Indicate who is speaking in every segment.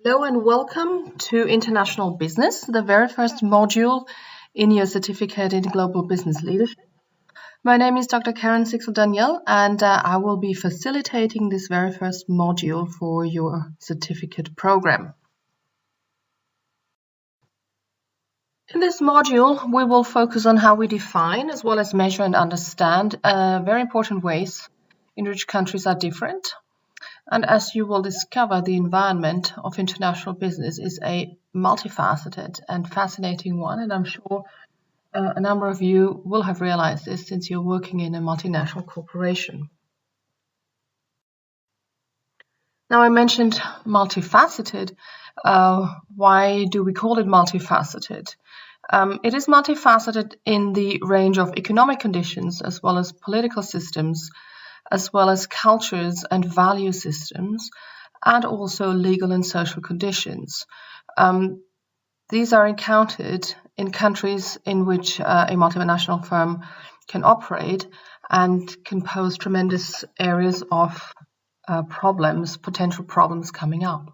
Speaker 1: Hello and welcome to International Business, the very first module in your certificate in Global Business Leadership. My name is Dr. Karen Sixel-Daniel, and I will be facilitating this very first module for your certificate program. In this module, we will focus on how we define as well as measure and understand very important ways in which countries are different. And as you will discover, the environment of international business is a multifaceted and fascinating one, and I'm sure a number of you will have realized this since you're working in a multinational corporation. Now, I mentioned multifaceted. Why do we call it multifaceted? It is multifaceted in the range of economic conditions as well as political systems, as well as cultures and value systems, and also legal and social conditions. These are encountered in countries in which a multinational firm can operate and can pose tremendous areas of potential problems coming up.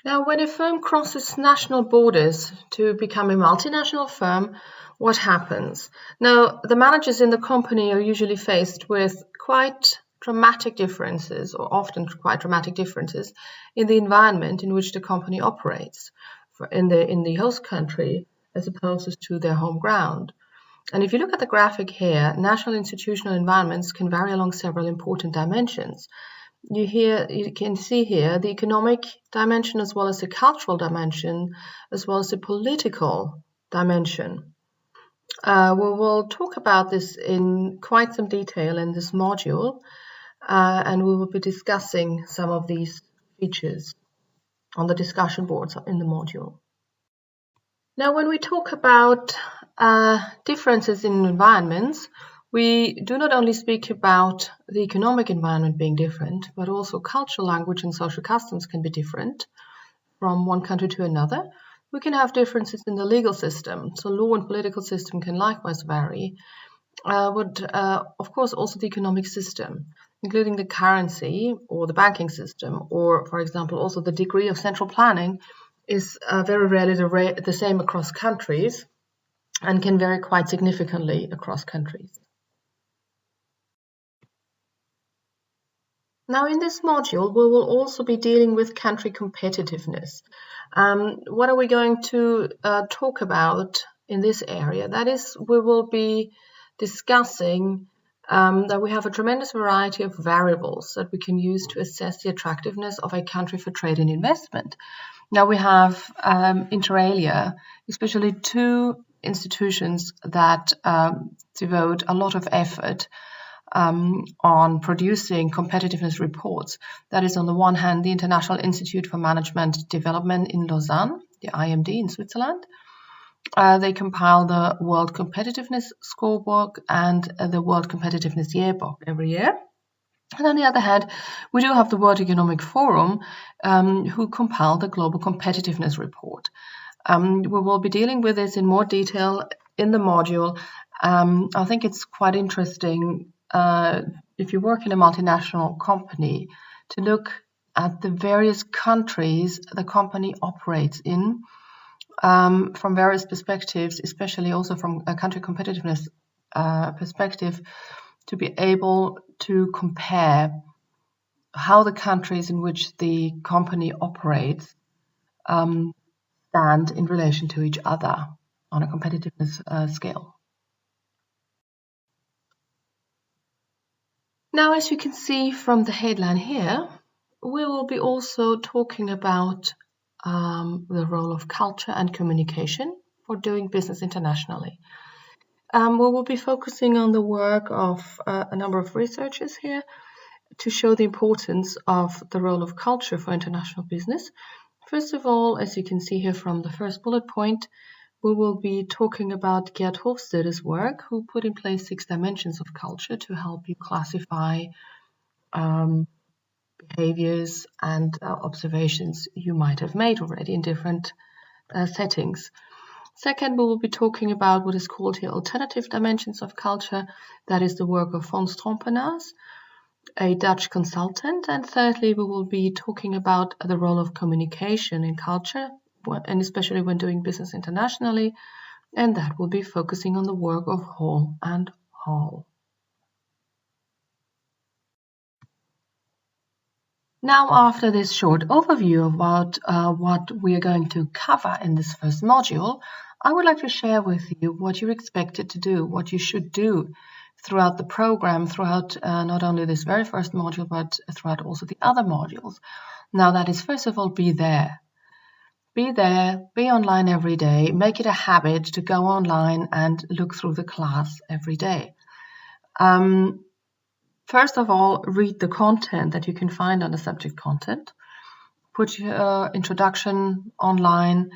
Speaker 1: Now, when a firm crosses national borders to become a multinational firm, what happens? Now, the managers in the company are usually faced with quite dramatic differences, or often quite dramatic differences, in the environment in which the company operates in the host country as opposed to their home ground. And if you look at the graphic here, national institutional environments can vary along several important dimensions. You can see here the economic dimension as well as the cultural dimension as well as the political dimension. We will talk about this in quite some detail in this module, and we will be discussing some of these features on the discussion boards in the module. Now, when we talk about differences in environments, we do not only speak about the economic environment being different, but also cultural, language, and social customs can be different from one country to another. We can have differences in the legal system, so law and political system can likewise vary. Of course, also the economic system, including the currency or the banking system, or, for example, also the degree of central planning is very rarely the same across countries and can vary quite significantly across countries. Now, in this module, we will also be dealing with country competitiveness. What are we going to talk about in this area? That is, we will be discussing that we have a tremendous variety of variables that we can use to assess the attractiveness of a country for trade and investment. Now, we have inter alia, especially two institutions that devote a lot of effort on producing competitiveness reports. That is, on the one hand, the International Institute for Management Development in Lausanne, the IMD in Switzerland. They compile the World Competitiveness Scorebook and the World Competitiveness Yearbook every year. And on the other hand, we do have the World Economic Forum, who compile the Global Competitiveness Report. We will be dealing with this in more detail in the module. I think it's quite interesting if you work in a multinational company to look at the various countries the company operates in from various perspectives, especially also from a country competitiveness perspective, to be able to compare how the countries in which the company operates stand in relation to each other on a competitiveness scale. Now, as you can see from the headline here, we will be also talking about the role of culture and communication for doing business internationally. We will be focusing on the work of a number of researchers here to show the importance of the role of culture for international business. First of all, as you can see here from the first bullet point, we will be talking about Gerd Hofstede's work, who put in place 6 dimensions of culture to help you classify behaviors and observations you might have made already in different settings. Second, we will be talking about what is called here alternative dimensions of culture. That is the work of von Strompenaars. a Dutch consultant, and thirdly, we will be talking about the role of communication in culture, and especially when doing business internationally, and that will be focusing on the work of Hall and Hall. Now, after this short overview about what we are going to cover in this first module, I would like to share with you what you're expected to do, what you should do throughout the program, throughout not only this very first module, but throughout also the other modules. Now, that is, first of all, be there. Be there, be online every day, make it a habit to go online and look through the class every day. First of all, read the content that you can find under subject content. Put your introduction online,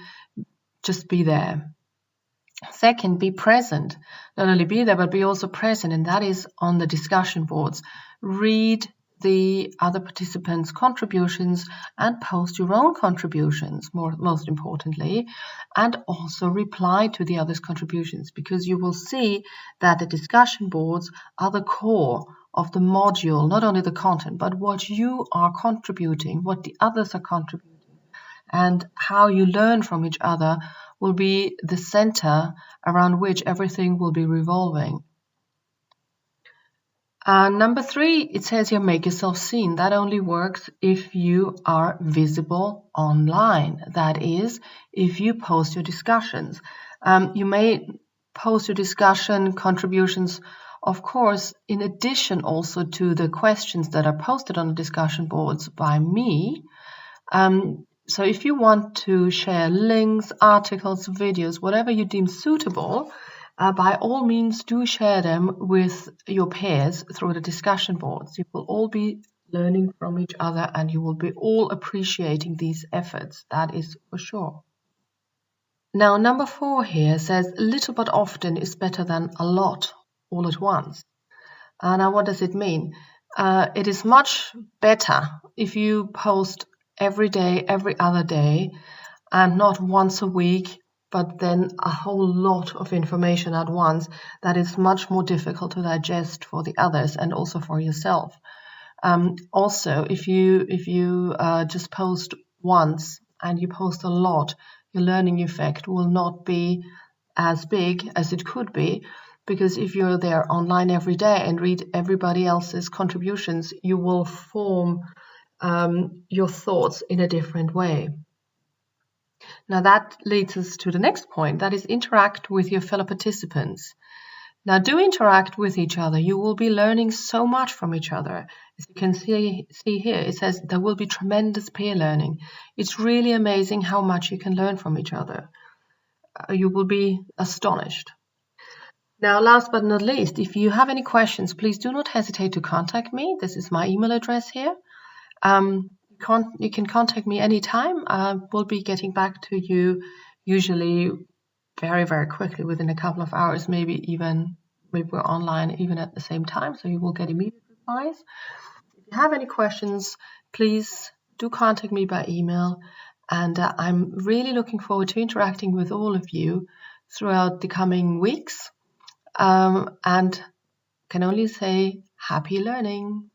Speaker 1: just be there. Second, be present. Not only be there, but be also present, and that is on the discussion boards. Read the other participants' contributions and post your own contributions, most importantly, and also reply to the others' contributions, because you will see that the discussion boards are the core of the module, not only the content, but what you are contributing, what the others are contributing, and how you learn from each other will be the center around which everything will be revolving. Number 3, it says here, make yourself seen. That only works if you are visible online. That is, if you post your discussions. You may post your discussion contributions, of course, in addition also to the questions that are posted on the discussion boards by me. So if you want to share links, articles, videos, whatever you deem suitable, by all means do share them with your peers through the discussion boards. You will all be learning from each other and you will be all appreciating these efforts. That is for sure. Now, number 4 here says, little but often is better than a lot all at once. Now, what does it mean? It is much better if you post every day, every other day, and not once a week, but then a whole lot of information at once. That is much more difficult to digest for the others and also for yourself. Also, if you just post once and you post a lot, your learning effect will not be as big as it could be, because if you're there online every day and read everybody else's contributions, you will form your thoughts in a different way. Now that leads us to the next point, that is interact with your fellow participants. Now do interact with each other. You will be learning so much from each other. As you can see here, it says there will be tremendous peer learning. It's really amazing how much you can learn from each other. You will be astonished. Now, last but not least, if you have any questions, please do not hesitate to contact me. This is my email address here. You can contact me anytime. I will be getting back to you usually very, very quickly, within a couple of hours, maybe we're online even at the same time, so you will get immediate replies. If you have any questions, please do contact me by email, and I'm really looking forward to interacting with all of you throughout the coming weeks, and can only say happy learning.